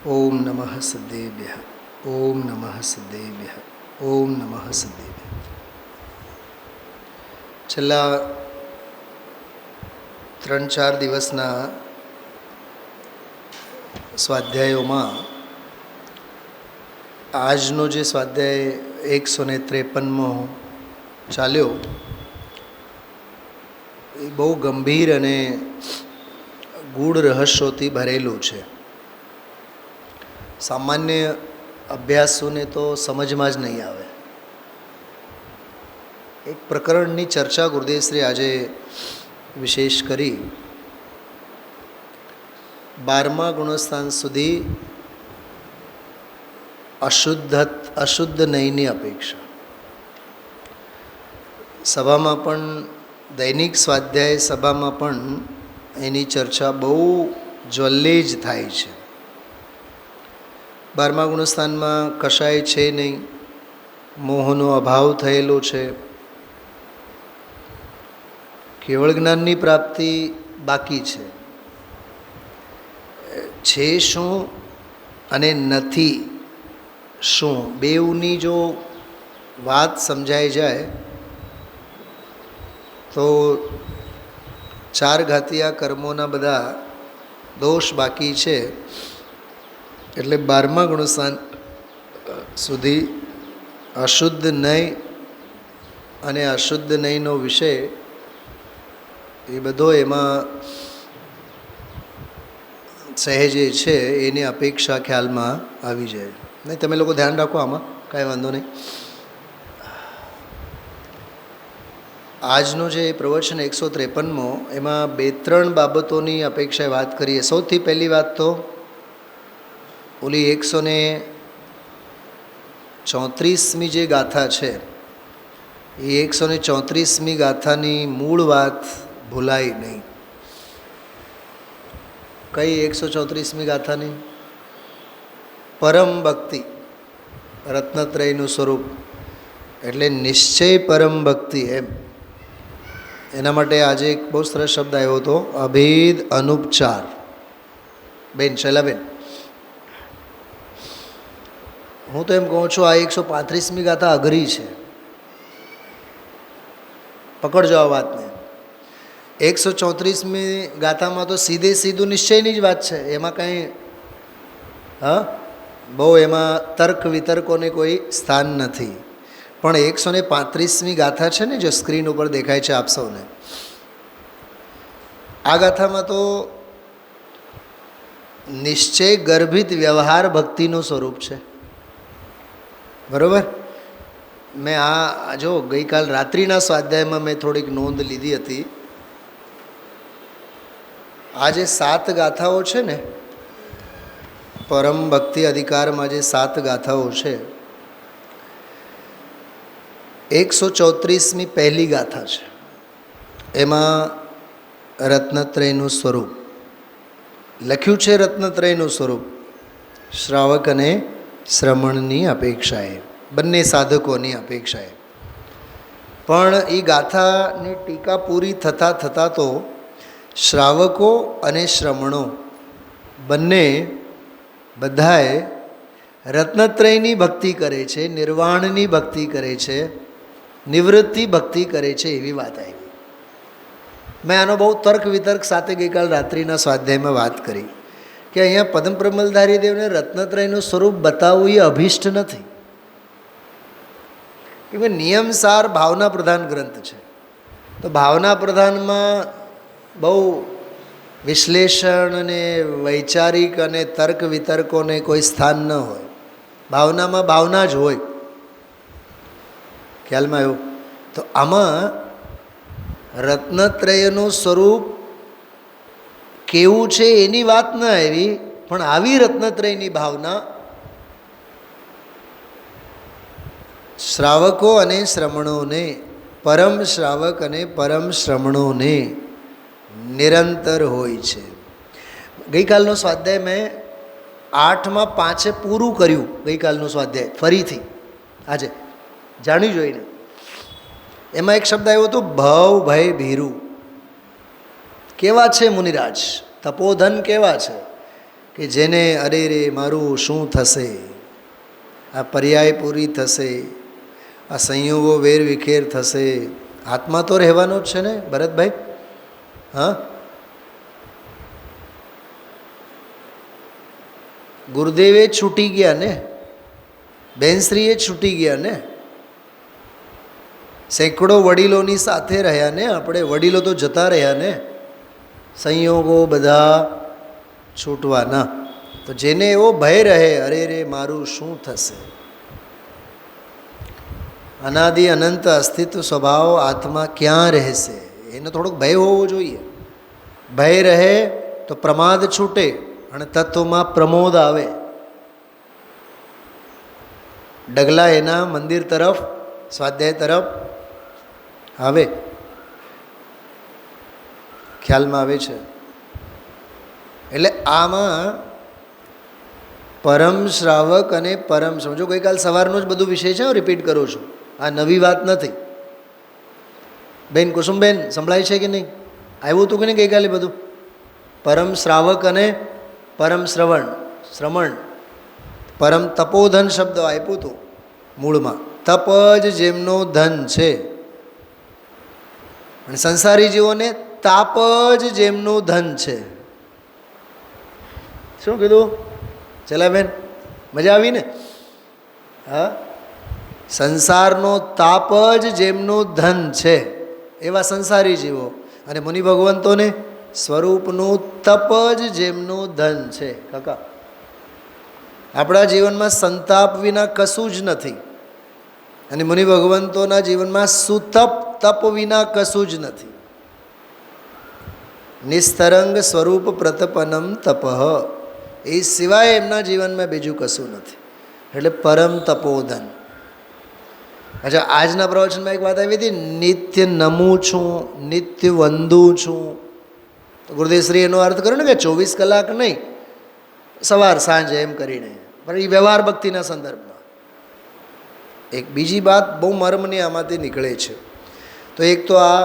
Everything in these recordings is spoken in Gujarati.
ઓમ નમઃ સિદ્ધેભ્યઃ. ઓમ નમઃ સિદ્ધેભ્યઃ. ઓમ નમઃ સિદ્ધેભ્યઃ. છેલ્લા 3-4 દિવસના સ્વાધ્યાયોમાં આજનો જે સ્વાધ્યાય 153મો ચાલ્યો એ બહુ ગંભીર અને ગૂઢ રહસ્યોથી ભરેલું છે. સામાન્ય અભ્યાસોને તો સમજમાં જ નહીં આવે. એક પ્રકરણની ચર્ચા ગુરુદેવશ્રી આજે વિશેષ કરી. 12મા ગુણસ્થાન સુધી અશુદ્ધ નહીંની અપેક્ષા. સભામાં પણ દૈનિક સ્વાધ્યાય સભામાં પણ એની ચર્ચા બહુ જ્વલ્લેજ થાય છે. 12મા ગુણસ્થાનમાં કશાય છે નહીં, મોહનો અભાવ થયેલો છે, કેવળ જ્ઞાનની પ્રાપ્તિ બાકી છે શું અને નથી શું, બેઉની જો વાત સમજાઈ જાય તો 4 ઘાતિયા કર્મોના બધા દોષ બાકી છે. એટલે 12મા ગુણસ્થાન સુધી અશુદ્ધ નહીં અને અશુદ્ધ નહીંનો વિષય એ બધો એમાં સહેજે છે એની અપેક્ષા ખ્યાલમાં આવી જાય. નહીં, તમે લોકો ધ્યાન રાખો, આમાં કાંઈ વાંધો નહીં. આજનો જે પ્રવચન 153મો એમાં 2-3 બાબતોની અપેક્ષાએ વાત કરીએ. સૌથી પહેલી વાત તો ઓલી 134મી જે ગાથા છે એ 134મી ગાથાની મૂળ વાત ભૂલાય નહીં. કઈ 134મી ગાથાની? પરમ ભક્તિ, રત્નત્રયનું સ્વરૂપ એટલે નિશ્ચય પરમ ભક્તિ. એના માટે આજે એક બહુ સરસ શબ્દ આવ્યો હતો, અભેદ અનુપચાર. બેન શૈલાબેન, હું તો એમ કહું છું આ 135મી ગાથા અઘરી છે. પકડજો આ વાતને. 134મી ગાથામાં તો સીધું નિશ્ચયની જ વાત છે. એમાં કંઈ બહુ એમાં તર્ક વિતર્કોને કોઈ સ્થાન નથી. પણ 135મી ગાથા છે ને, જો સ્ક્રીન ઉપર દેખાય છે આપ સૌને, આ ગાથામાં તો નિશ્ચય ગર્ભિત વ્યવહાર ભક્તિનું સ્વરૂપ છે. બરાબર? મેં આ જો ગઈકાલ રાત્રિના સ્વાધ્યાયમાં મેં થોડીક નોંધ લીધી હતી. આ જે 7 ગાથાઓ છે ને, પરમ ભક્તિ અધિકારમાં જે 7 ગાથાઓ છે, 134મી પહેલી ગાથા છે. એમાં રત્નત્રયનું સ્વરૂપ લખ્યું છે. રત્નત્રયનું સ્વરૂપ શ્રાવક અને શ્રમણની અપેક્ષાએ, બંને સાધકોની અપેક્ષાએ. પણ એ ગાથાની ટીકા પૂરી થતાં તો શ્રાવકો અને શ્રમણો બધાએ રત્નત્રયની ભક્તિ કરે છે, નિર્વાણની ભક્તિ કરે છે, નિવૃત્તિ ભક્તિ કરે છે, એવી વાત આવી. મેં આનો બહુ તર્ક વિતર્ક સાથે ગઈકાલ રાત્રિના સ્વાધ્યાયમાં વાત કરી કે અહીંયા પદમ પ્રમલધારી દેવને રત્નત્રયનું સ્વરૂપ બતાવવું એ અભિષ્ટ નથી. કે નિયમસાર ભાવના પ્રધાન ગ્રંથ છે. તો ભાવના પ્રધાનમાં બહુ વિશ્લેષણ અને વૈચારિક અને તર્ક વિતર્કોને કોઈ સ્થાન ન હોય. ભાવનામાં ભાવના જ હોય. ખ્યાલમાં આવ્યું? તો આમાં રત્નત્રયનું સ્વરૂપ કેવું છે એની વાત ન આવી, પણ આવી રત્નત્રયની ભાવના શ્રાવકો અને શ્રમણોને, પરમ શ્રાવક અને પરમ શ્રમણોને નિરંતર હોય છે. ગઈકાલનો સ્વાધ્યાય મેં 8માં 5 પૂરું કર્યું. ગઈકાલનું સ્વાધ્યાય ફરીથી આજે જાણી જોઈને. એમાં એક શબ્દ આવ્યો હતો, ભવ ભય ભીરુ. કેવા છે મુનિરાજ? તપોધન કેવા છે? કે જેને અરે રે મારું શું થશે, આ પર્યાય પૂરી થશે, આ સંયોગો વેર વિખેર થશે, આત્મા તો રહેવાનો જ છે ને ભરતભાઈ. હા, ગુરુદેવે છૂટી ગયા ને, બેનશ્રીએ છૂટી ગયા ને, સેંકડો વડીલોની સાથે રહ્યા ને, આપણે વડીલો તો જતા રહ્યા ને, સંયોગો બધા છૂટવાના. તો જેને એવો ભય રહે અરે રે મારું શું થશે, અનાદિ અનંત અસ્તિત્વ સ્વભાવ આત્મા ક્યાં રહેશે, એનો થોડોક ભય હોવો જોઈએ. ભય રહે તો પ્રમાદ છૂટે અને તત્વમાં પ્રમોદ આવે. ડગલા એના મંદિર તરફ, સ્વાધ્યાય તરફ આવે, ખ્યાલમાં આવે છે. એટલે આમાં પરમ શ્રાવક અને પરમ સમજો. ગઈકાલ સવારનો જ બધું વિષય છે, હું રિપીટ કરું છું, આ નવી વાત નથી. બેન કુસુમબેન સંભળાય છે કે નહીં? આવ્યું હતું કે નહીં ગઈકાલે બધું? પરમ શ્રાવક અને પરમ શ્રવણ. પરમ તપોધન શબ્દ આપ્યું હતું મૂળમાં. તપ જ જેમનો ધન છે, અને સંસારી જીવોને તાપ જ જેમનું ધન છે. શું કીધું ચલાબેન? મજા આવી ને? હા, સંસારનો તાપ જ જેમનું ધન છે એવા સંસારી જીવો, અને મુનિ ભગવંતોને સ્વરૂપનું તપ જ જેમનું ધન છે. કાકા, આપણા જીવનમાં સંતાપ વિના કશું જ નથી, અને મુનિ ભગવંતોના જીવનમાં સુતપ તપ વિના કશું જ નથી. નિસ્તરંગ સ્વરૂપ પ્રતપનમ તપઃ, એ સિવાય એમના જીવનમાં બીજું કશું નથી. એટલે પરમ તપોધન. અચ્છા, આજના પ્રવચનમાં એક વાત આવી હતી, નિત્ય નમું છું, નિત્ય વંદુ છું. તો ગુરુદેવશ્રી એનો અર્થ કર્યો ને કે 24 કલાક નહીં, સવાર સાંજ એમ કરીને, પણ એ વ્યવહાર ભક્તિના સંદર્ભમાં. એક બીજી વાત બહુ મર્મની આમાંથી નીકળે છે. તો એક તો આ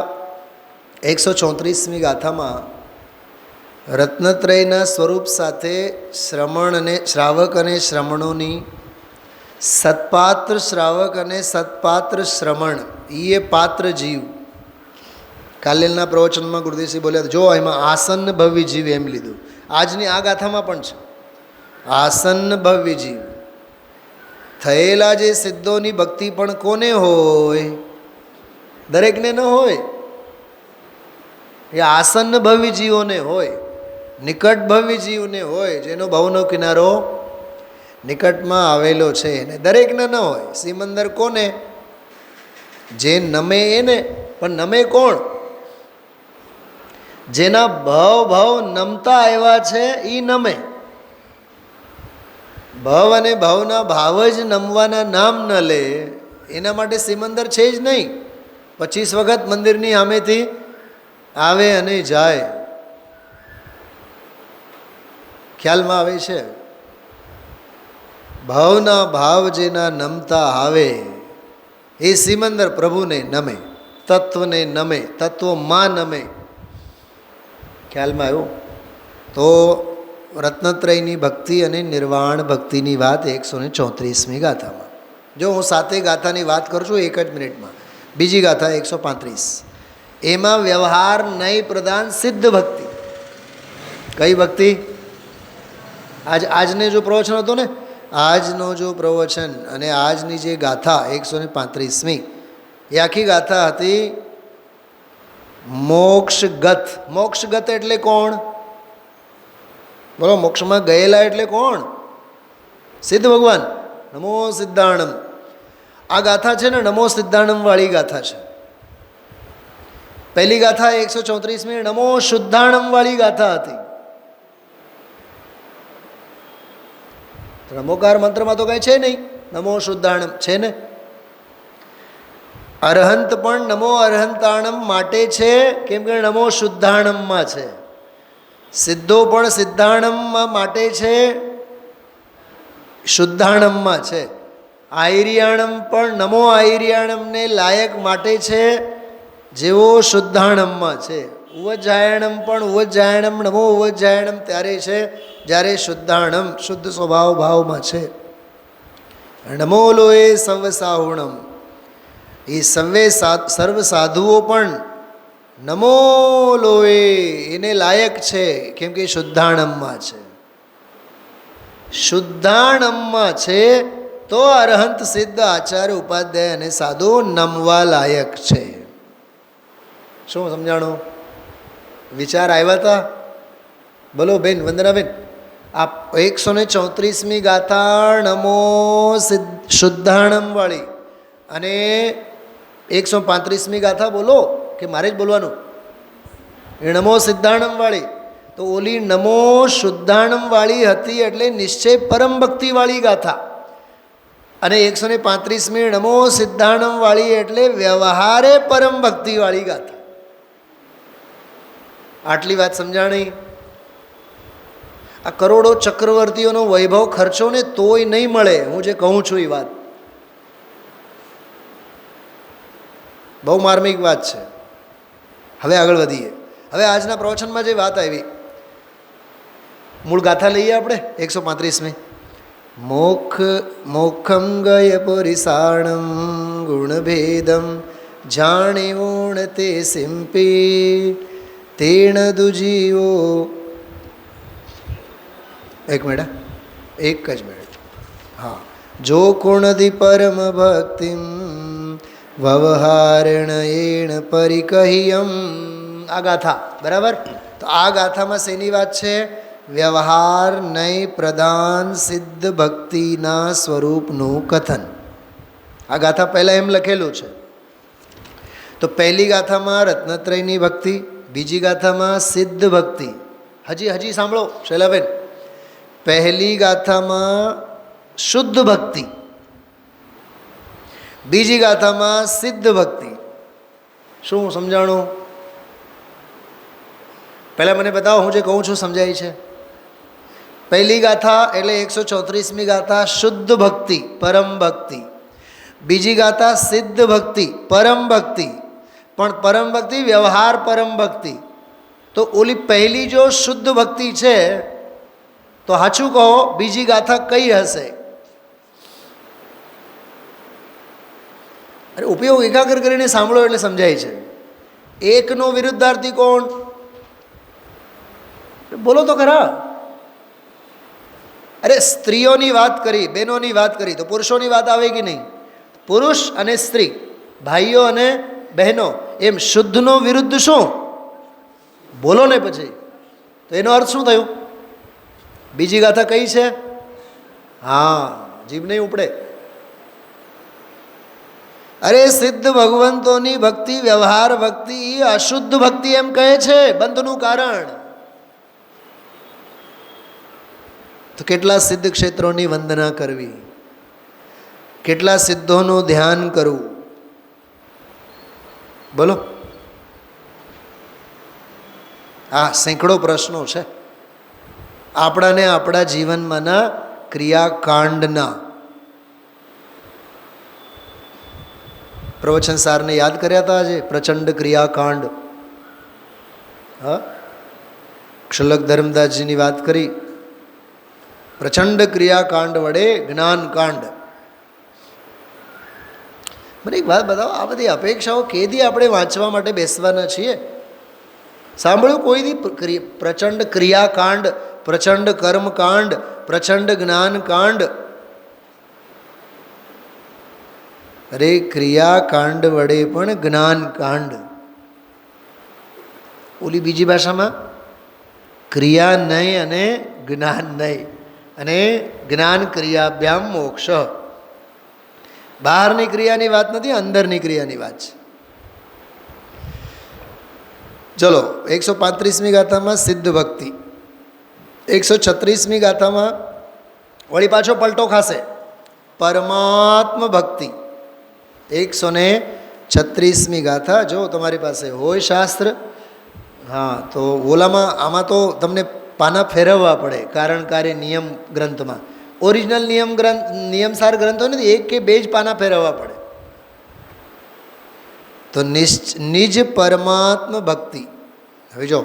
134મી ગાથામાં રત્નત્રયના સ્વરૂપ સાથે શ્રાવક અને શ્રમણોની, સત્પાત્ર શ્રાવક અને સત્પાત્ર શ્રમણ, એ પાત્ર જીવ. કાલેલના પ્રવચનમાં ગુરુદેવસિંહ બોલ્યા, જો એમાં આસન્ન ભવ્ય જીવ એમ લીધું. આજની આ ગાથામાં પણ છે આસન્ન ભવ્ય જીવ. થયેલા જે સિદ્ધોની ભક્તિ પણ કોને હોય? દરેકને ન હોય, એ આસન્ન ભવ્ય જીવોને હોય, નિકટ ભવ્ય જીવને હોય, જેનો ભવનો કિનારો નિકટમાં આવેલો છે. ને દરેકને ન હોય. સિમંદર કોને? જે નમે એને. પણ નમે કોણ? જેના ભાવ નમતા આવ્યા છે એ નમે. ભવ અને ભાવના ભાવ જ નમવાના નામ ન લે, એના માટે સિમંદર છે જ નહીં. 25 વખત મંદિરની સામેથી આવે અને જાય. ખ્યાલમાં આવે છે? ભાવના ભાવ જેના નમતા આવે એ સિમંદર પ્રભુને નમે, તત્વને નમે, તત્વમાં નમે. ખ્યાલમાં આવ્યું? તો રત્નત્રયની ભક્તિ અને નિર્વાણ ભક્તિની વાત 134મી ગાથામાં. જો હું 7 ગાથાની વાત કરું છું એક જ મિનિટમાં. બીજી ગાથા 135, એમાં વ્યવહાર નય પ્રદાન સિદ્ધ ભક્તિ. કઈ ભક્તિ? આજને જો પ્રવચન હતો ને, આજનો જો પ્રવચન અને આજની જે ગાથા 135મી, એ આખી ગાથા હતી મોક્ષગત. મોક્ષગત એટલે કોણ? બોલો, મોક્ષમાં ગયેલા એટલે કોણ? સિદ્ધ ભગવાન. નમો સિદ્ધાણમ. આ ગાથા છે ને નમો સિદ્ધાણમ વાળી ગાથા છે. પહેલી ગાથા 134મી નમો શુદ્ધાણમ વાળી ગાથા હતી. નમોકાર મંત્રમાં તો કઈ છે નહીં, નમો શુદ્ધાણમ છે ને. અરહંત પણ નમો અરહંતાણમ માટે છે, કેમ કે નમો શુદ્ધાણમમાં છે. સિદ્ધો પણ સિદ્ધાણમમાં માટે છે, શુદ્ધાણમમાં છે. આયર્યાણમ પણ નમો આયર્યાણમને લાયક માટે છે, જેવો શુદ્ધાણમમાં છે. ઉવજ્જાયણમ પણ ઉવજ્જાયણમ નમો ઉવજ્જાયણમ ત્યારે છે જ્યારે શુદ્ધાણમ શુદ્ધ સ્વભાવ ભાવમાં છે. નમો લોએ સર્વ સાહુણમ એ સર્વ સાધુઓ પણ નમો લોએ એને લાયક છે, કેમ કે શુદ્ધાણમમાં છે. શુદ્ધાણમમાં છે તો અરહંત સિદ્ધ આચાર્ય ઉપાધ્યાય અને સાધુ નમવા લાયક છે. શું સમજાણું? વિચાર આવ્યા હતા? બોલો બેન, વંદનાબેન. આ 134મી ગાથા નમો શુદ્ધાણમ વાળી અને 135મી ગાથા બોલો કે મારે જ બોલવાનું? એ નમો સિદ્ધાણમ વાળી. તો ઓલી નમો શુદ્ધાણમ વાળી હતી એટલે નિશ્ચય પરમ ભક્તિ વાળી ગાથા, અને 135મી નમો સિદ્ધાણમ વાળી એટલે વ્યવહારે પરમ ભક્તિ વાળી ગાથા. આટલી વાત સમજાણી? આ કરોડો ચક્રવર્તીઓનો વૈભવ ખર્ચો ને તોય નહીં મળે હું જે કહું છું એ વાત. બહુ માર્મિક વાત છે. હવે આગળ વધીએ. હવે આજના પ્રવચનમાં જે વાત આવી, મૂળ ગાથા લઈએ આપણે 135મી. મોખમ ગય પુરિસાણમ ગુણભેદમ જાણ્યોણ તે સિંપી તેણ દુજીવો. એક મિનિટ, એક જ મિનિટ. હા. જો કુણધિ પરમ ભક્તિમ વ્યવહારણ એણ પરિકહ્યમ. આ ગાથા બરાબર. તો આ ગાથામાં શેની વાત છે? વ્યવહાર નય પ્રધાન સિદ્ધ ભક્તિના સ્વરૂપનું કથન. આ ગાથા પહેલાં એમ લખેલું છે. તો પહેલી ગાથામાં રત્નત્રયની ભક્તિ, બીજી ગાથામાં સિદ્ધ ભક્તિ. હજી સાંભળો શૈલાબેન. પહેલી ગાથામાં શુદ્ધ ભક્તિ, બીજી ગાથામાં સિદ્ધ ભક્તિ. શું સમજાણું? પહેલાં મને બતાવો, હું જે કહું છું સમજાય છે? પહેલી ગાથા એટલે 134મી ગાથા શુદ્ધ ભક્તિ પરમ ભક્તિ, બીજી ગાથા સિદ્ધ ભક્તિ પરમ ભક્તિ, પણ પરમ ભક્તિ વ્યવહાર પરમ ભક્તિ. તો ઓલી પહેલી જો શુદ્ધ ભક્તિ છે તો સાચું કહો બીજી ગાથા કઈ હશે? અરે ઉપયોગ એકાગ્ર કરીને સાંભળો એટલે સમજાય છે. એકનો વિરુદ્ધાર્થી કોણ? બોલો તો ખરા. અરે સ્ત્રીઓની વાત કરી, બહેનોની વાત કરી, તો પુરુષોની વાત આવે કે નહીં? પુરુષ અને સ્ત્રી, ભાઈઓ અને બહેનો, એમ શુદ્ધનો વિરુદ્ધ શું? બોલો ને પછી. તો એનો અર્થ શું થયું? બીજી ગાથા કઈ છે? હા, જીભ નહીં ઉપડે. અરે સિદ્ધ ભગવંતોની ભક્તિ વ્યવહાર ભક્તિ અશુદ્ધ ભક્તિ એમ કહે છે. બંધનું કારણ. તો કેટલા સિદ્ધ ક્ષેત્રોની વંદના કરવી, કેટલા સિદ્ધોનું ધ્યાન કરવું, બોલો. આ સેંકડો પ્રશ્નો છે આપણાને આપણા જીવનમાંના ક્રિયાકાંડના. પ્રવચન સારને યાદ કર્યા હતા આજે પ્રચંડ ક્રિયાકાંડ. હા, ક્ષલક ધર્મદાસજીની વાત કરી. પ્રચંડ ક્રિયાકાંડ વડે જ્ઞાનકાંડ. મને એક વાત બતાવો, આ બધી અપેક્ષાઓ કેદી આપણે વાંચવા માટે બેસવાના છીએ? સાંભળ્યું કોઈ દી પ્રચંડ ક્રિયાકાંડ, પ્રચંડ કર્મકાંડ, પ્રચંડ જ્ઞાનકાંડ? અરે ક્રિયાકાંડ વડે પણ જ્ઞાનકાંડ. ઓલી બીજી ભાષામાં ક્રિયા નહીં અને જ્ઞાન નહીં, અને જ્ઞાન ક્રિયાભ્યામ મોક્ષ. બહારની ક્રિયાની વાત નથી, અંદરની ક્રિયાની વાત છે. ચલો, 135મી ગાથામાં સિદ્ધ ભક્તિ, 136મી ગાથામાં વળી પાછો પલટો ખાશે, પરમાત્મ ભક્તિ. 136મી ગાથા જો તમારી પાસે હોય શાસ્ત્ર, હા, તો ઓલામાં આમાં તો તમને પાના ફેરવવા પડે. કારણ કાર્ય નિયમ ગ્રંથમાં ઓરિજિનલ નિયમસાર ગ્રંથો નથી, એક કે બે જ પાના ફેરવવા પડે. તો નિજ પરમાત્મ ભક્તિ, હવે જો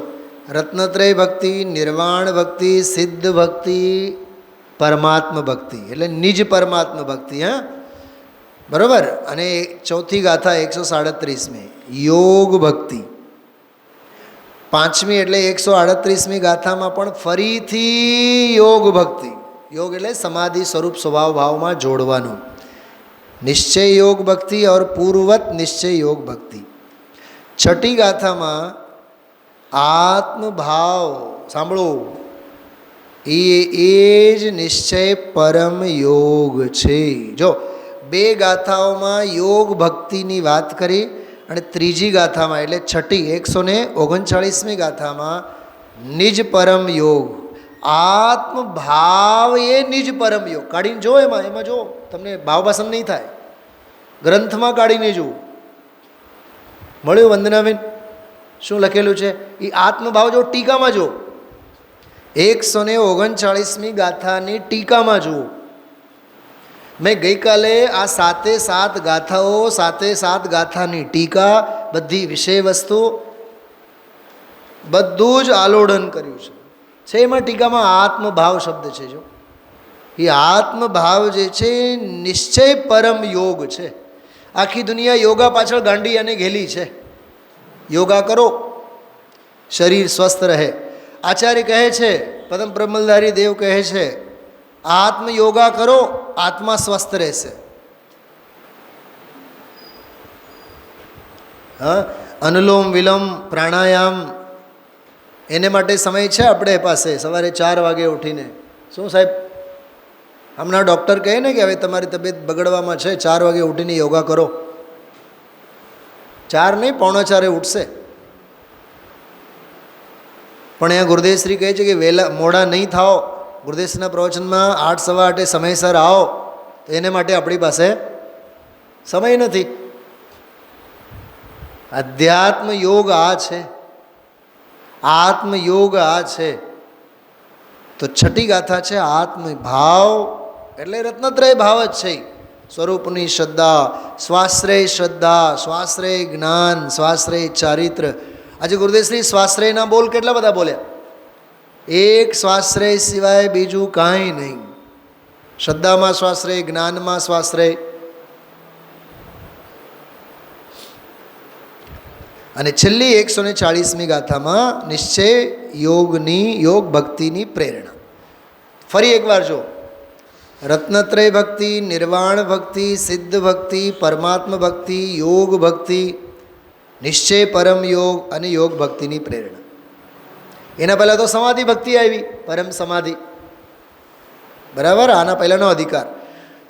રત્નત્રય ભક્તિ, નિર્વાણ ભક્તિ, સિદ્ધ ભક્તિ, પરમાત્મા ભક્તિ એટલે નિજ પરમાત્મા ભક્તિ. હા બરાબર. અને ચોથી ગાથા 137મી યોગ ભક્તિ. પાંચમી એટલે 138મી ગાથામાં પણ ફરીથી યોગ ભક્તિ. યોગ એટલે સમાધિ સ્વરૂપ સ્વભાવ ભાવમાં જોડવાનું. નિશ્ચય યોગ ભક્તિ और પૂર્વવત નિશ્ચય યોગ ભક્તિ. છઠ્ઠી ગાથામાં આત્મભાવ સાંભળો, એ જ નિશ્ચય પરમ યોગ છે. જો બે ગાથાઓમાં યોગ ભક્તિની વાત કરી અને ત્રીજી ગાથામાં એટલે છઠ્ઠી 139મી ગાથામાં નિજ પરમ યોગ, આત્મભાવ એ નિજ પરમ યોગ. કાઢીને જો એમાં જો તમને ભાવ પસંદ નહીં થાય, ગ્રંથમાં કાઢીને જુઓ. મળ્યું વંદનાબેન શું લખેલું છે? એ આત્મભાવ જો ટીકામાં જુઓ, 139મી ગાથાની ટીકામાં જુઓ. મેં ગઈકાલે આ 7 ગાથાઓ 7 ગાથાની ટીકા, બધી વિષય વસ્તુ બધું જ આલોડન કર્યું છે. એમાં ટીકામાં આત્મભાવ શબ્દ છે. જો એ આત્મભાવ જે છે નિશ્ચય પરમ યોગ છે. આખી દુનિયા યોગા પાછળ ગાંડી અને ઘેલી છે. યોગા કરો શરીર સ્વસ્થ રહે. આચાર્ય કહે છે, પદમ પ્રમલધારી દેવ કહે છે, આત્મ યોગા કરો આત્મા સ્વસ્થ રહેશે. હા, અનુલોમ વિલોમ પ્રાણાયામ એને માટે સમય છે આપણે પાસે. સવારે 4 વાગે ઉઠીને શું સાહેબ હમણાં ડૉક્ટર કહે ને કે હવે તમારી તબિયત બગડવામાં છે, 4 વાગે ઉઠીને યોગા કરો. 4 નહીં 3:45 ઉઠશે. પણ અહીંયા ગુરુદેવશ્રી કહે છે કે વહેલા મોડા નહીં થાઓ. ગુરુદેવશ્રીના પ્રવચનમાં 8 સવા 8 સમયસર આવો. તો એને માટે આપણી પાસે સમય નથી. અધ્યાત્મ યોગ આ છે, આત્મયોગ આ છે. તો છઠ્ઠી ગાથા છે આત્મભાવ એટલે રત્નત્રય ભાવ જ છે. સ્વરૂપની શ્રદ્ધા, સ્વાશ્રય જ્ઞાન, સ્વાશ્રય ચારિત્ર. આજે ગુરુદેવશ્રી સ્વાશ્રયના બોલ કેટલા બધા બોલ્યા. એક સ્વાશ્રય સિવાય બીજું કાંઈ નહીં. શ્રદ્ધામાં સ્વાશ્રય, જ્ઞાનમાં સ્વાશ્રય. અને છેલ્લી 140મી ગાથામાં નિશ્ચય યોગની યોગ ભક્તિની પ્રેરણા. ફરી એકવાર જો, રત્નત્રય ભક્તિ, નિર્વાણ ભક્તિ, સિદ્ધ ભક્તિ, પરમાત્મા ભક્તિ, યોગ ભક્તિ, નિશ્ચય પરમ યોગ અને યોગ ભક્તિની પ્રેરણા. એના પહેલાં તો સમાધિ ભક્તિ આવી, પરમ સમાધિ. બરાબર, આના પહેલાંનો અધિકાર.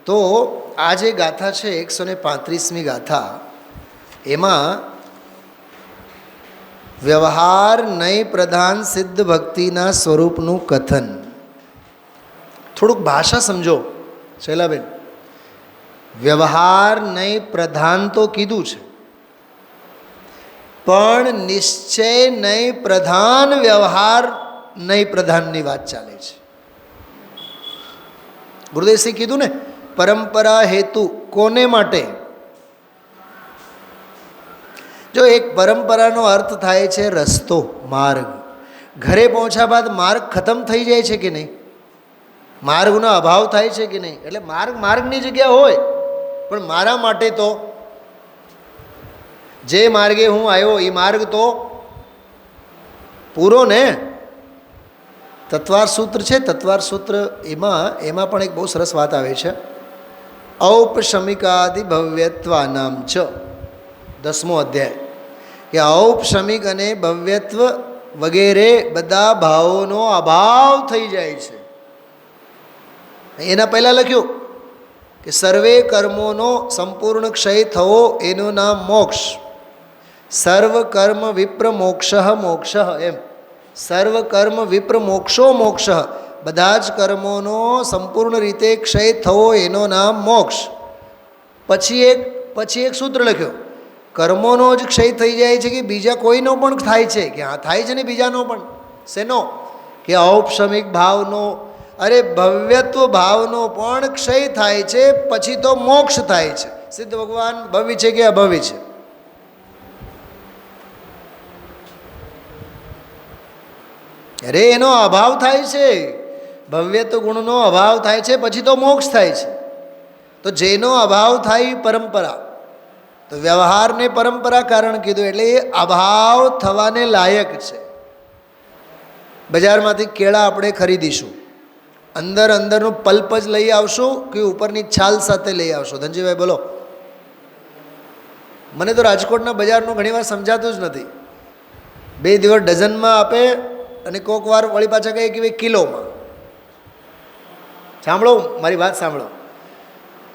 તો આ જે ગાથા છે 135મી ગાથા, એમાં વ્યવહાર નય પ્રધાન સિદ્ધ ભક્તિના સ્વરૂપનું કથન. થોડુંક ભાષા સમજો શૈલાબેન. વ્યવહાર નય પ્રધાન તો કીધું છે, પણ નિશ્ચય નય પ્રધાન વ્યવહાર નય પ્રધાનની વાત ચાલે છે. ગુરુદેવશ્રી કીધું ને, પરંપરા હેતુ કોને માટે? જો એક પરંપરાનો અર્થ થાય છે રસ્તો, માર્ગ. ઘરે પહોંચ્યા બાદ માર્ગ ખતમ થઈ જાય છે કે નહીં? માર્ગનો અભાવ થાય છે કે નહીં? એટલે માર્ગની જગ્યા હોય, પણ મારા માટે તો જે માર્ગે હું આવ્યો એ માર્ગ તો પૂરો ને. તત્વાર સૂત્ર છે, તત્વાર સૂત્ર એમાં પણ એક બહુ સરસ વાત આવે છે. ઔપશમિકાદિ ભવ્યત્વાનામ ચ 10મો અધ્યાય, કે ઔપશમિક અને ભવ્યત્વ વગેરે બધા ભાવોનો અભાવ થઈ જાય છે. એના પહેલાં લખ્યું કે સર્વે કર્મોનો સંપૂર્ણ ક્ષય થવો એનું નામ મોક્ષ. સર્વ કર્મ વિપ્ર મોક્ષ મોક્ષ. એમ સર્વ કર્મ વિપ્ર મોક્ષો મોક્ષ. બધા જ કર્મોનો સંપૂર્ણ રીતે ક્ષય થવો એનો નામ મોક્ષ. પછી એક સૂત્ર લખ્યો, કર્મોનો જ ક્ષય થઈ જાય છે કે બીજા કોઈનો પણ થાય છે? કે હા થાય છે ને બીજાનો પણ. શેનો? કે ઔપશમિક ભાવનો, અરે ભવ્યત્વ ભાવનો પણ ક્ષય થાય છે, પછી તો મોક્ષ થાય છે. સિદ્ધ ભગવાન ભવ્ય છે કે અભવ્ય છે? અરે એનો અભાવ થાય છે, ભવ્યત્વ ગુણનો અભાવ થાય છે, પછી તો મોક્ષ થાય છે. તો જેનો અભાવ થાય પરંપરા, તો વ્યવહારને પરંપરા કારણ કીધું એટલે એ અભાવ થવાને લાયક છે. બજારમાંથી કેળા આપણે ખરીદીશું, અંદરનું પલ્પ જ લઈ આવશું કે ઉપરની છાલ સાથે લઈ આવશો? ધનજીભાઈ બોલો. મને તો રાજકોટના બજારનું ઘણીવાર સમજાતું જ નથી. 2 દિવસ ડઝનમાં આપે અને કોઈક વાર વળી પાછા કહે કે ભાઈ કિલોમાં. સાંભળો મારી વાત સાંભળો.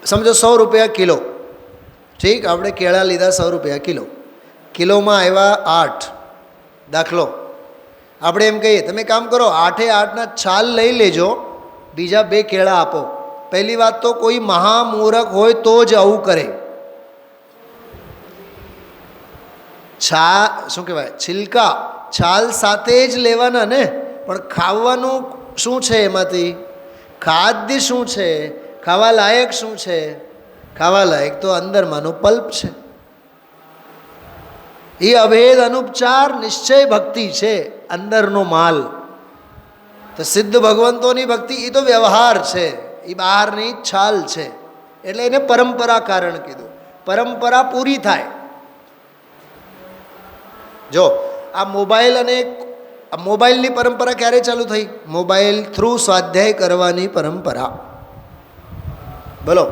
સમજો 100 રૂપિયા કિલો, ઠીક, આપણે કેળા લીધા 100 રૂપિયા કિલો, કિલોમાં આવ્યા 8 દાખલો. આપણે એમ કહીએ તમે કામ કરો 8 છાલ લઈ લેજો, બીજા 2 કેળા આપો. પહેલી વાત તો કોઈ મહામૂરખ હોય તો જ આવું કરે. શું કહેવાય, છિલકા છાલ સાથે જ લેવાના ને, પણ ખાવાનું શું છે એમાંથી? ખાદ્ય શું છે? ખાવા લાયક શું છે? ખાવા લાયક તો અંદરમાંનો પલ્પ છે. એ અભેદ અનુપચાર નિશ્ચય ભક્તિ છે, અંદરનો માલ. તો સિદ્ધ ભગવંતોની ભક્તિ એ તો વ્યવહાર છે, એ બહારની છાલ છે. એટલે એને પરંપરા કારણ કીધું. પરંપરા પૂરી થાય. જો આ મોબાઈલ અને મોબાઈલની પરંપરા ક્યારે ચાલુ થઈ? મોબાઈલ થ્રુ સ્વાધ્યાય કરવાની પરંપરા. બોલો,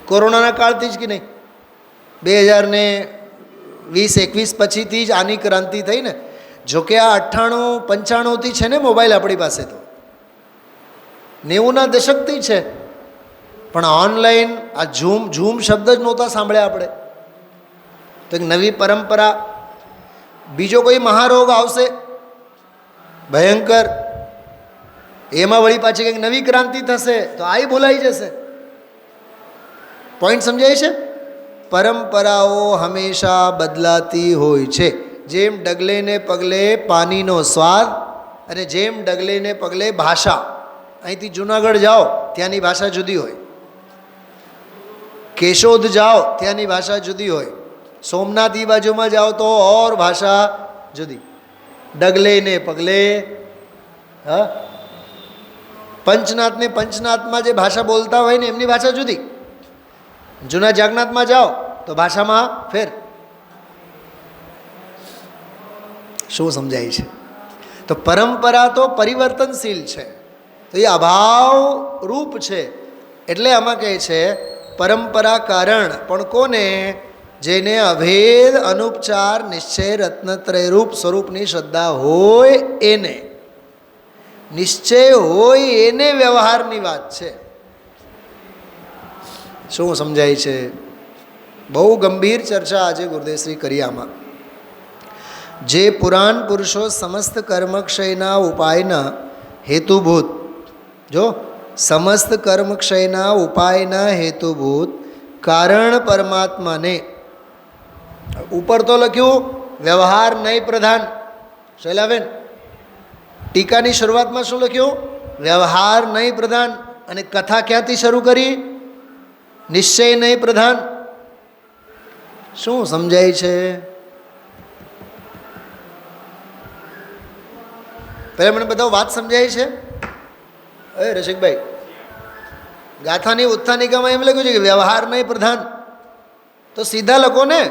કોરોનાના કાળથી જ કે નહીં? 2020-21 પછીથી જ આની ક્રાંતિ થઈ ને. જોકે આ 98-95થી છે ને મોબાઈલ આપણી પાસે, તો 90ના દશકથી છે. પણ ઓનલાઈન આ ઝૂમ શબ્દ જ નહોતા સાંભળ્યા આપણે. તો એક નવી પરંપરા. બીજો કોઈ મહારોગ આવશે ભયંકર, એમાં વળી પાછી કંઈક નવી ક્રાંતિ થશે તો આ ભૂલાઈ જશે. પોઈન્ટ સમજાય છે? પરંપરાઓ હંમેશા બદલાતી હોય છે. જેમ ડગલે ને પગલે પાણીનો સ્વાદ, અને જેમ ડગલે ને પગલે ભાષા. અહીંથી જુનાગઢ જાઓ ત્યાંની ભાષા જુદી હોય, કેશોદ જાઓ ત્યાંની ભાષા જુદી હોય, સોમનાથ એ બાજુમાં જાઓ તો ઓર ભાષા જુદી. ડગલે ને પગલે. હા, પંચનાથ ને પંચનાથમાં જે ભાષા બોલતા હોય ને એમની ભાષા જુદી. જૂના જાગનાથમાં જાઓ તો ભાષામાં ફેર. શું સમજાય છે? તો પરંપરા તો પરિવર્તનશીલ છે, તો એ અભાવ રૂપ છે. એટલે આમાં કહે છે પરંપરા કારણ. પણ કોને? જેને અભેદ અનુપચાર નિશ્ચય રત્નત્રય રૂપ સ્વરૂપની શ્રદ્ધા હોય એને. નિશ્ચય હોય એને વ્યવહારની વાત છે. શું સમજાય છે? બહુ ગંભીર ચર્ચા આજે ગુરુદેવશ્રી કરી આમાં. જે પુરાણ પુરુષો સમસ્ત કર્મક્ષયના ઉપાયના હેતુભૂત, જો સમસ્ત કર્મક્ષયના ઉપાયના હેતુભૂત કારણ પરમાત્માને, ઉપર તો લખ્યું વ્યવહાર નહીં પ્રધાન. શૈલાબેન, ટીકાની શરૂઆતમાં શું લખ્યું? વ્યવહાર નહીં પ્રધાન. અને કથા ક્યાંથી શરૂ કરી? નિશ્ચય નહીં પ્રધાન. શું સમજાય છે? પહેલાં મને બધા વાત સમજાય છે? રસિકભાઈ, ગાથાની ઉત્થાનિકામાં એમ લખ્યું છે કે વ્યવહાર નહીં પ્રધાન. તો સીધા લખો ને,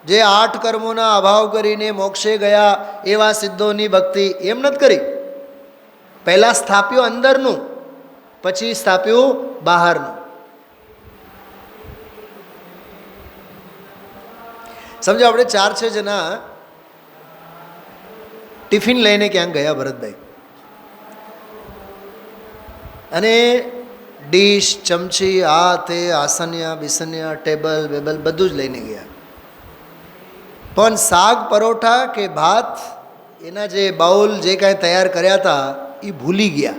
જે 8 કર્મોના અભાવ કરીને મોક્ષે ગયા એવા સિદ્ધોની ભક્તિ. એમ નથી કરી. પહેલાં સ્થાપ્યું અંદરનું, પછી સ્થાપ્યું બહારનું. સમજો આપણે 4-6 જણા ટિફિન લઈને ક્યાંક ગયા ભરતભાઈ, અને ડીશ, ચમચી, આ તે, આસનિયા બિસનિયા, ટેબલ બેબલ બધું જ લઈને ગયા. પણ શાક પરોઠા કે ભાત, એના જે બાઉલ જે કાંઈ તૈયાર કર્યા હતા એ ભૂલી ગયા.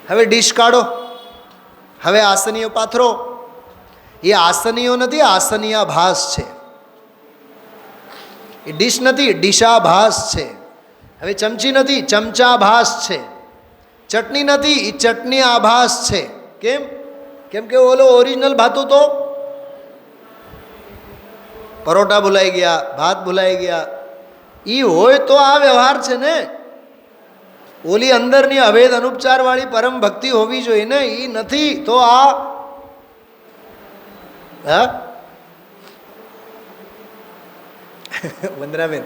હવે ડીશ કાઢો, હવે આસનીઓ પાથરો. એ આસનીઓ નથી, આસનિયાભાસ છે. એ ડીશ નથી, ડીશાભાસ છે. હવે ચમચી નથી, ચમચાભાસ છે. ચટણી નથી, એ ચટણી આભાસ છે. કેમ? કેમ કે ઓલો ઓરિજિનલ ભાતું તો પરોઠા ભૂલાઈ ગયા, ભાત ભૂલાઈ ગયા, એ હોય તો આ વ્યવહાર છે ને. ઓલી અંદરની અભેદ અનુપચારવાળી પરમ ભક્તિ હોવી જોઈએ ને, એ નથી તો આ હા. વંદનાબેન,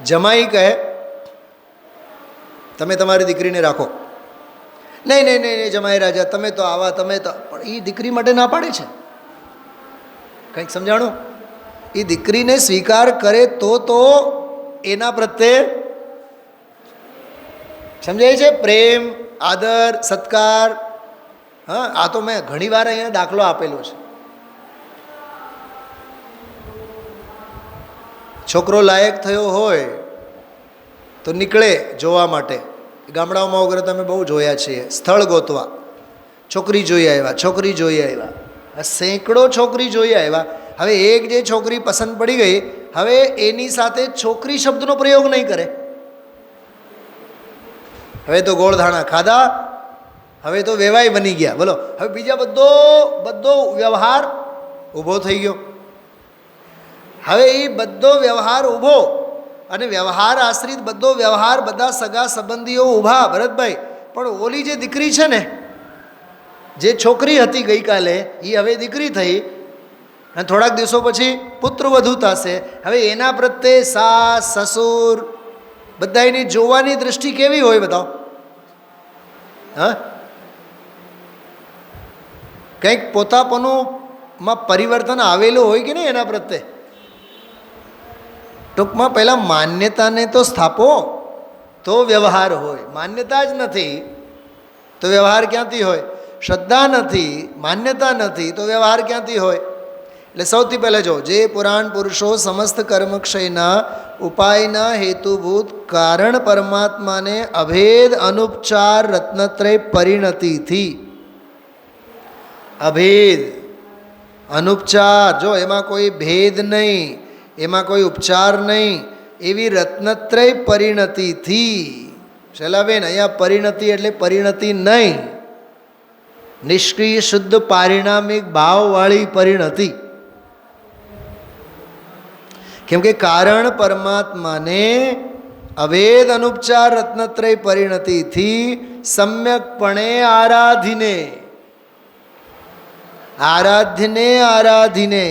જમાઈ કહે તમે તમારી દીકરીને રાખો. નહીં નહીં નહીં નહીં જમાઈ રાજા, તમે તો આવા, તમે તો. પણ એ દીકરી માટે ના પાડે છે. કંઈક સમજાણું? એ દીકરીને સ્વીકાર કરે તો એના પ્રત્યે સમજાય છે પ્રેમ, આદર, સત્કાર. હા, આ તો મેં ઘણી વાર અહીંયા દાખલો આપેલો છે. છોકરો લાયક થયો હોય તો નીકળે જોવા માટે. ગામડાઓમાં વગેરે તમે બહુ જોયા છીએ, સ્થળ ગોતવા. છોકરી જોઈ આવ્યા, છોકરી જોઈ આવ્યા, સેંકડો છોકરી જોઈ આવ્યા. હવે એક જે છોકરી પસંદ પડી ગઈ, હવે એની સાથે છોકરી શબ્દનો પ્રયોગ નહીં કરે. હવે તો ગોળધાણા ખાધા, હવે તો વેવાઈ બની ગયા. બોલો, હવે બીજા બધો વ્યવહાર ઊભો થઈ ગયો. હવે એ બધો વ્યવહાર ઊભો અને વ્યવહાર આશ્રિત બધો વ્યવહાર, બધા સગા સંબંધીઓ ઊભા. ભરતભાઈ, પણ ઓલી જે દીકરી છે ને, જે છોકરી હતી ગઈકાલે, એ હવે દીકરી થઈ અને થોડાક દિવસો પછી પુત્રવધુ થશે. હવે એના પ્રત્યે સાસ, સસુર બધા એની જોવાની દૃષ્ટિ કેવી હોય બતાવો? હા, કંઈક પોતાપણુંમાં પરિવર્તન આવેલું હોય કે નહીં એના પ્રત્યે? ટૂંકમાં પહેલાં માન્યતાને તો સ્થાપો તો વ્યવહાર હોય. માન્યતા જ નથી તો વ્યવહાર ક્યાંથી હોય? શ્રદ્ધા નથી, માન્યતા નથી તો વ્યવહાર ક્યાંથી હોય? એટલે સૌથી પહેલાં જો, જે પુરાણ પુરુષો સમસ્ત કર્મક્ષયના ઉપાયના હેતુભૂત કારણ પરમાત્માને અભેદ અનુપચાર રત્નત્રય પરિણતિથી, અભેદ અનુપચાર, જો એમાં કોઈ ભેદ નહીં, એમાં કોઈ ઉપચાર નહીં, એવી રત્નત્રય પરિણતિથી. શૈલાબેન, અહીંયા પરિણતિ એટલે પરિણતિ નહીં, નિષ્ક્રિય શુદ્ધ પારિણામિક ભાવવાળી પરિણતિ. કેમ કે કારણ પરમાત્માને અભેદ અનુપચાર રત્નત્રય પરિણતિથી સમ્યકપણે આરાધીને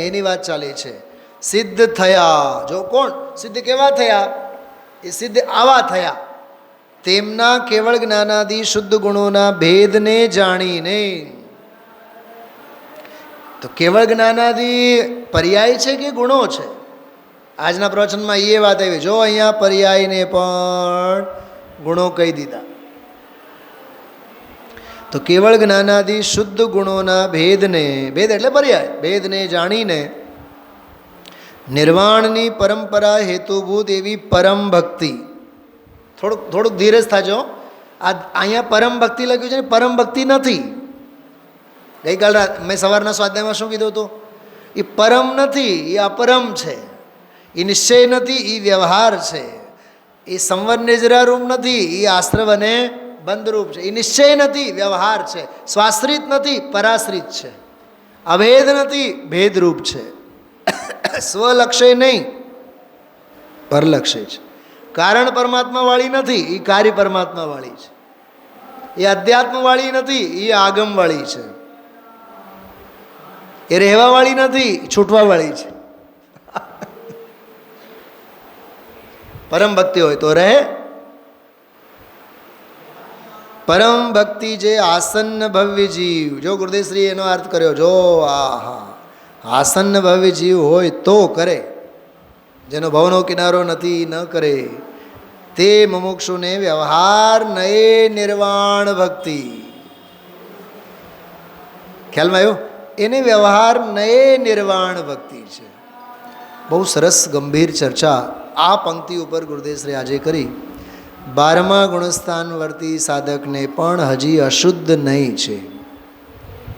એની વાત ચાલે છે. સિદ્ધ થયા. જો કોણ સિદ્ધ? કેવા થયા? એ સિદ્ધ આવા થયા, તેમના કેવળ જ્ઞાનાદિ શુદ્ધ ગુણોના ભેદને જાણીને. તો કેવળ જ્ઞાનાદિ પર્યાય છે કે ગુણો છે? આજના પ્રવચનમાં એ વાત આવી. જો અહીંયા પર્યાયને પણ ગુણો કહી દીધા. તો કેવળ જ્ઞાનાદિ શુદ્ધ ગુણોના ભેદને, ભેદ એટલે પર્યાય, ભેદને જાણીને નિર્વાણની પરંપરા હેતુભૂત એવી પરમ ભક્તિ. થોડુંક ધીરજ થાજો. આ અહીંયા પરમ ભક્તિ લખ્યું છે ને, પરમ ભક્તિ નથી. ગઈકાલ મેં સવારના સ્વાધ્યાયમાં શું કીધું હતું? એ પરમ નથી, એ અપરમ છે. એ નિશ્ચય નથી, એ વ્યવહાર છે. એ સંવર નિજરારૂપ નથી, એ આશ્રવ અને બંધરૂપ છે. એ નિશ્ચય નથી, વ્યવહાર છે. સ્વાશ્રિત નથી, પરાશ્રિત છે. અભેદ નથી, ભેદરૂપ છે. સ્વલક્ષ્ય નહીં, પરલક્ષ્ય છે. કારણ પરમાત્માવાળી નથી, એ કાર્ય પરમાત્માવાળી છે. એ અધ્યાત્મવાળી નથી, એ આગમવાળી છે. એ રહેવાવાળી નથી, છૂટવાવાળી છે. પરમ ભક્તિ હોય તો રહે. પરમ ભક્તિ જે આસન્ન ભવ્ય જીવ, જો ગુરુદેવશ્રી એનો અર્થ કર્યો, જો આહા, આસન્ન ભવ્ય જીવ હોય તો કરે. જેનો ભવનો કિનારો નથી, ન કરે. તે મુમુક્ષુને વ્યવહાર નયે નિર્વાણ ભક્તિ. ખ્યાલમાં આવ્યો? એને વ્યવહાર નયે નિર્વાણ ભક્તિ છે. બહુ સરસ ગંભીર ચર્ચા આ પંક્તિ ઉપર ગુરુદેવશ્રી આજે કરી. 12મા ગુણસ્થાનવર્તી સાધકને પણ હજી અશુદ્ધ નહીં છે,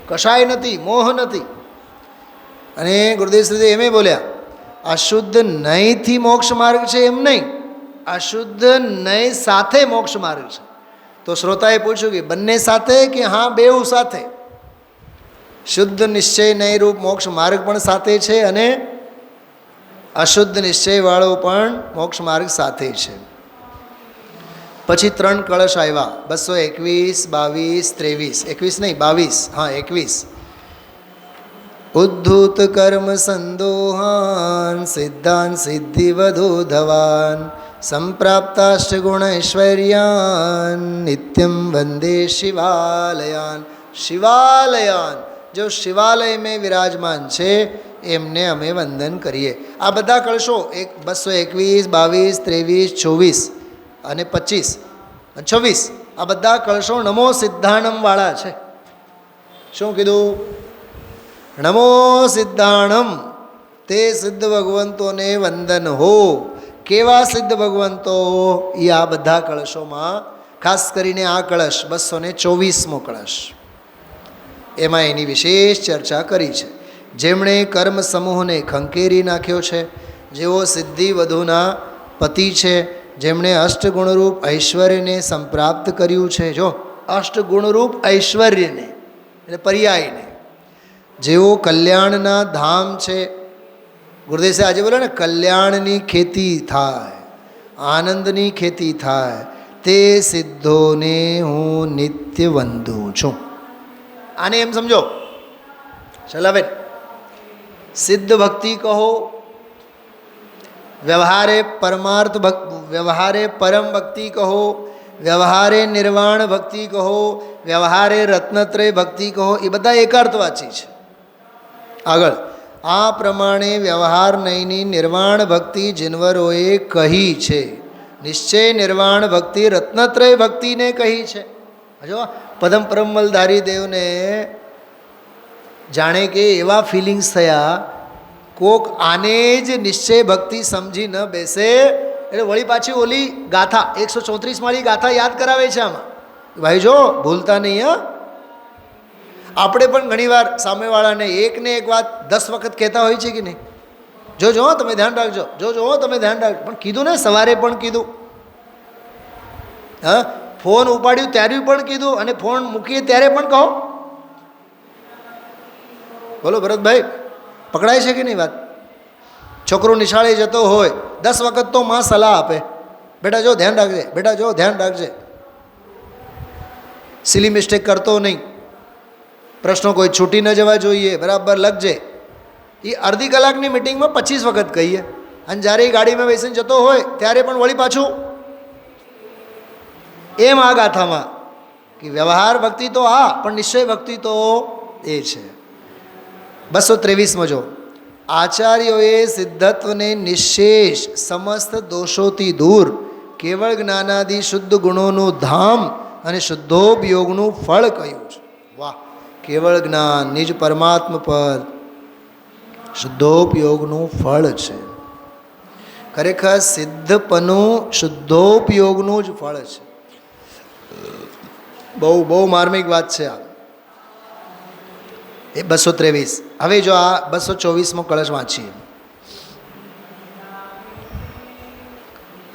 કશાય નથી, મોહ નથી. અને ગુરુદેવશ્રી એમ બોલ્યા, અશુદ્ધ નહીંથી મોક્ષ માર્ગ છે એમ નહીં, અશુદ્ધ નહીં સાથે મોક્ષ માર્ગ છે. તો શ્રોતાએ પૂછ્યું કે બંને સાથે કે હા બેઉ સાથે? શુદ્ધ નિશ્ચય નહીં રૂપ મોક્ષ માર્ગ પણ સાથે છે અને અશુદ્ધ નિશ્ચયવાળો પણ મોક્ષ માર્ગ સાથે છે. પછી 3 કળશ આવ્યા, 221, 22, 23, 21 નહીં 22, હા 21. ઉદ્ધૂત કર્મ સંદોહાન સિદ્ધાન સિદ્ધિ વધુ ધવાન સંપ્રાપ્તાષ્ટ ગુણ ઐશ્વર્યાન નિત્યમ વંદે શિવાલયાન. શિવાલયાન, જો શિવાલય મેં વિરાજમાન છે એમને અમે વંદન કરીએ. આ બધા કળશો 221, 22, 23, 24 અને 25 અને 26 આ બધા કળશો નમો સિદ્ધાણમવાળા છે. શું કીધું? નમો સિદ્ધાણમ, તે સિદ્ધ ભગવંતોને વંદન હો. કેવા સિદ્ધ ભગવંતો? એ આ બધા કળશોમાં, ખાસ કરીને આ કળશ 224મો કળશ, એમાં એની વિશેષ ચર્ચા કરી છે. જેમણે કર્મ સમૂહને ખંખેરી નાખ્યો છે, જેઓ સિદ્ધિ વધુના પતિ છે, જેમણે અષ્ટગુણરૂપ ઐશ્વર્યને સંપ્રાપ્ત કર્યું છે. જો અષ્ટગુણરૂપ ઐશ્વર્યને એટલે પર્યાયને, જેઓ કલ્યાણના ધામ છે. ગુરુદેશે આજે બોલે ને, કલ્યાણની ખેતી થાય, આનંદની ખેતી થાય, તે સિદ્ધોને હું નિત્ય વંદું છું. આને એમ સમજો ચલાવે, સિદ્ધ ભક્તિ કહો, વ્યવહારે પરમાર્થ વ્યવહારે પરમ ભક્તિ કહો, વ્યવહારે નિર્વાણ ભક્તિ કહો, વ્યવહારે રત્નત્રય ભક્તિ કહો, એ બધા એકાર્થવાચી છે. આગળ આ પ્રમાણે વ્યવહાર નહીંની નિર્વાણ ભક્તિ જીનવરોએ કહી છે. નિશ્ચય નિર્વાણ ભક્તિ રત્નત્રય ભક્તિને કહી છે. જો પદમ પરમલધારી દેવને જાણે કે એવા ફિલિંગ્સ થયા, કોક આને જ નિશ્ચય ભક્તિ સમજી ન બેસે એટલે વળી પાછી ઓલી ગાથા 134 વાળી ગાથા યાદ કરાવે છે આમાં. ભાઈ જો ભૂલતા નહીં. હા, આપણે પણ ઘણીવાર સામેવાળાને એકને એક વાત 10 વખત કહેતા હોય છે કે નહીં? જોજો તમે ધ્યાન રાખજો, જોજો તમે ધ્યાન રાખજો. પણ કીધું ને, સવારે પણ કીધું, હા, ફોન ઉપાડ્યું ત્યારે પણ કીધું, અને ફોન મૂકીએ ત્યારે પણ કહો. બોલો ભરતભાઈ, પકડાય છે કે નહીં વાત? છોકરો નિશાળે જતો હોય 10 વખત તો માં સલાહ આપે, બેટા જો ધ્યાન રાખજે, બેટા જો ધ્યાન રાખજે, સિલી મિસ્ટેક કરતો નહીં, પ્રશ્નો કોઈ છૂટી ન જવા જોઈએ, બરાબર લખજે. એ અડધી કલાકની મિટિંગમાં 25 વખત કહીએ, અને જ્યારે એ ગાડીમાં બેસીને જતો હોય ત્યારે પણ વળી પાછું એમ. આ ગાથામાં કે વ્યવહાર ભક્તિ તો આ, પણ નિશ્ચય ભક્તિ તો એ છે. 223માં જો, આચાર્યોએ સિદ્ધત્વને નિશેષ સમસ્ત દોષોથી દૂર કેવળ જ્ઞાનાદિ શુદ્ધ ગુણોનું ધામ અને શુદ્ધોપયોગનું ફળ કહ્યું છે. વાહ! કેવળ જ્ઞાન, નિજ પરમાત્મ પદ, શુદ્ધોપયોગનું ફળ છે. ખરેખર સિદ્ધપનું શુદ્ધોપયોગનું જ ફળ છે. બહુ બહુ માર્મિક વાત છે આ. એ 223. હવે જો આ 224મો કળશ વાંચીએ.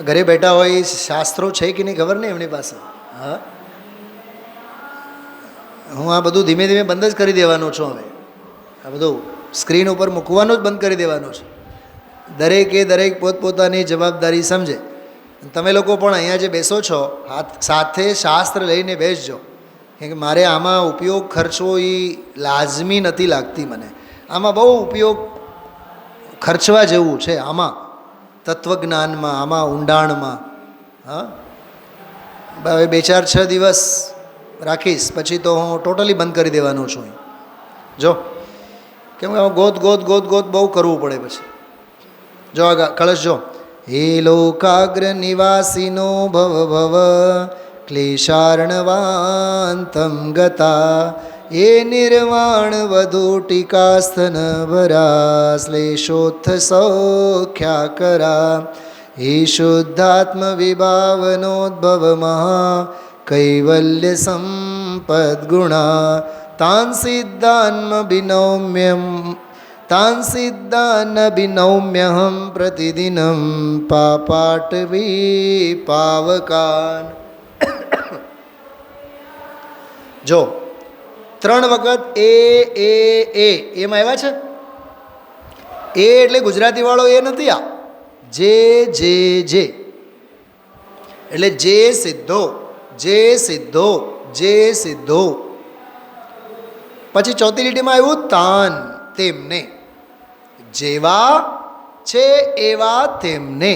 ઘરે બેઠા હોય શાસ્ત્રો છે કે નહીં ખબર નહીં એમની પાસે. હા, હું આ બધું ધીમે ધીમે બંધ જ કરી દેવાનું છું. હવે આ બધું સ્ક્રીન ઉપર મૂકવાનું જ બંધ કરી દેવાનું છે. દરેકે દરેક પોતપોતાની જવાબદારી સમજે. તમે લોકો પણ અહીંયા જે બેસો છો, સાથે શાસ્ત્ર લઈને બેસજો, કેમ કે મારે આમાં ઉપયોગ ખર્ચવો એ લાજમી નથી લાગતી મને. આમાં બહુ ઉપયોગ ખર્ચવા જેવું છે, આમાં તત્વજ્ઞાનમાં, આમાં ઊંડાણમાં. હા, હવે 2-4-6 દિવસ રાખીશ, પછી તો હું ટોટલી બંધ કરી દેવાનો છું. જો કેમ કે ગોત ગોત ગોત ગોત બહુ કરવું પડે પછી. જો આ કળશ જો, હે લોકાગ્ર નિવાસીનો ભવ ભવ ક્લેશાર્ણવાંતમ ગતા, એ નિર્વાણ વધુ ટીકાસ્તન ભરા શ્લેષોત્થ સૌખ્યા કરા, હે શુદ્ધાત્મ વિભાવનોદ્ભવ મહા કૈવલ્ય સંપદ ગુણા, તાન સિદ્ધાન્નભિનૌમ્યહં પ્રતિદિનમ પાપાટવી પાવકાન. જો 3 વખત એ એમ આવ્યા છે. એ એટલે ગુજરાતીવાળો એ નથી, આ જે એટલે જે સીધો, જે સીધો, જે સીધો. પછી ચોથી લીટીમાં આવ્યું તાન, તેમને. જેવા છે એવા તેમને.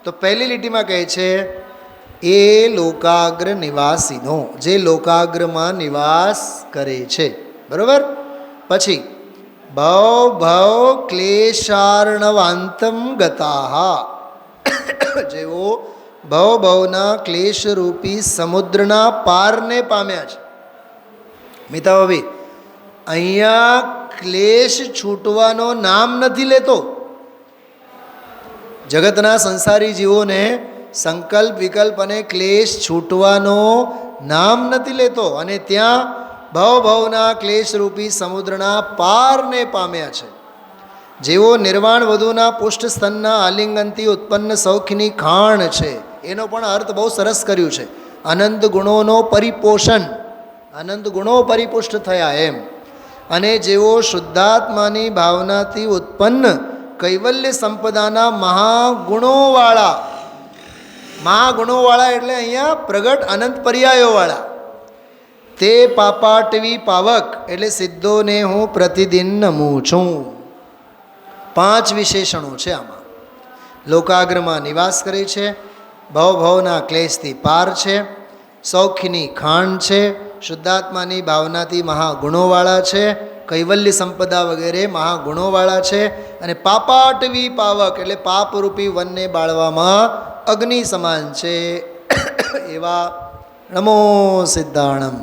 તો પહેલી લીટીમાં કહે છે એ લોકાગ્ર નિવાસીનો, જે લોકાગ્રમાં નિવાસ કરે છે. બરાબર. પછી ભવ ક્લેશાર્ણવાંતમ ગતાહા, જેઓ ભવના ક્લેશરૂપી સમુદ્રના પારને પામ્યા છે. મિતા ભાભી, અહીંયા ક્લેશ છૂટવાનો નામ નથી લેતો. જગતના સંસારી જીવોને સંકલ્પ વિકલ્પ અને ક્લેશ છૂટવાનો નામ નથી લેતો, અને ત્યાં ભવના ક્લેશરૂપી સમુદ્રના પારને પામ્યા છે. જેઓ નિર્વાણ વધુના પુષ્ટ સ્તનના આલિંગનથી ઉત્પન્ન સૌખ્યની ખાણ છે. એનો પણ અર્થ બહુ સરસ કર્યું છે, અનંત ગુણોનો પરિપોષણ, અનંત ગુણો પરિપુષ્ટ થયા એમ. અને જેઓ શુદ્ધાત્માની ભાવનાથી ઉત્પન્ન કૈવલ્ય સંપદાના મહાગુણોવાળા એટલે અહીંયા પ્રગટ અનંત પર્યાયોવાળા, તે પાપાટવી પાવક એટલે સિદ્ધોને હું પ્રતિદિન નમું છું. 5 વિશેષણો છે આમાં. લોકાગ્રમાં નિવાસ કરે છે, ભવના ક્લેશથી પાર છે, સૌખ્યની ખાણ છે, શુદ્ધાત્માની ભાવનાથી મહાગુણોવાળા છે, કૈવલ્ય સંપદા વગેરે મહાગુણોવાળા છે, અને પાપાટવી પાવક એટલે પાપરૂપી વનને બાળવામાં અગ્નિ સમાન છે. એવા નમો સિદ્ધાણમ,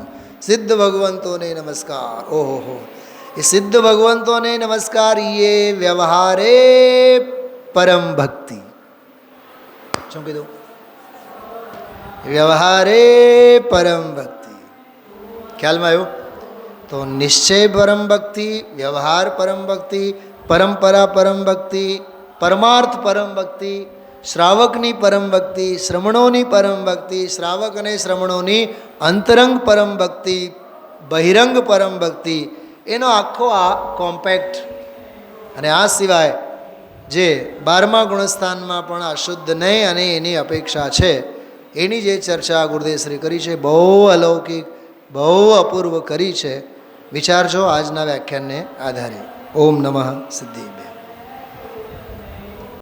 સિદ્ધ ભગવંતોને નમસ્કાર. ઓહો, એ સિદ્ધ ભગવંતોને નમસ્કાર. એ વ્યવહારે પરમ ભક્તિ. શું કીધું? વ્યવહારે પરમ ભક્તિ. ખ્યાલમાં આવ્યું? તો નિશ્ચય પરમ ભક્તિ, વ્યવહાર પરમ ભક્તિ, પરંપરા પરમ ભક્તિ, પરમાર્થ પરમ ભક્તિ, શ્રાવકની પરમ ભક્તિ, શ્રમણોની પરમ ભક્તિ, શ્રાવક અને શ્રમણોની અંતરંગ પરમ ભક્તિ, બહિરંગ પરમ ભક્તિ, એનો આખો આ કોમ્પેક્ટ. અને આ સિવાય જે 12મા ગુણસ્થાનમાં પણ અશુદ્ધ નહીં અને એની અપેક્ષા છે, એની જે ચર્ચા ગુરુદેવશ્રી કરી છે, બહુ અલૌકિક, બહુ અપૂર્વ કરી છે. વિચારજો આજના વ્યાખ્યાનને આધારે. ઓમ નમઃ સિદ્ધિભ્ય.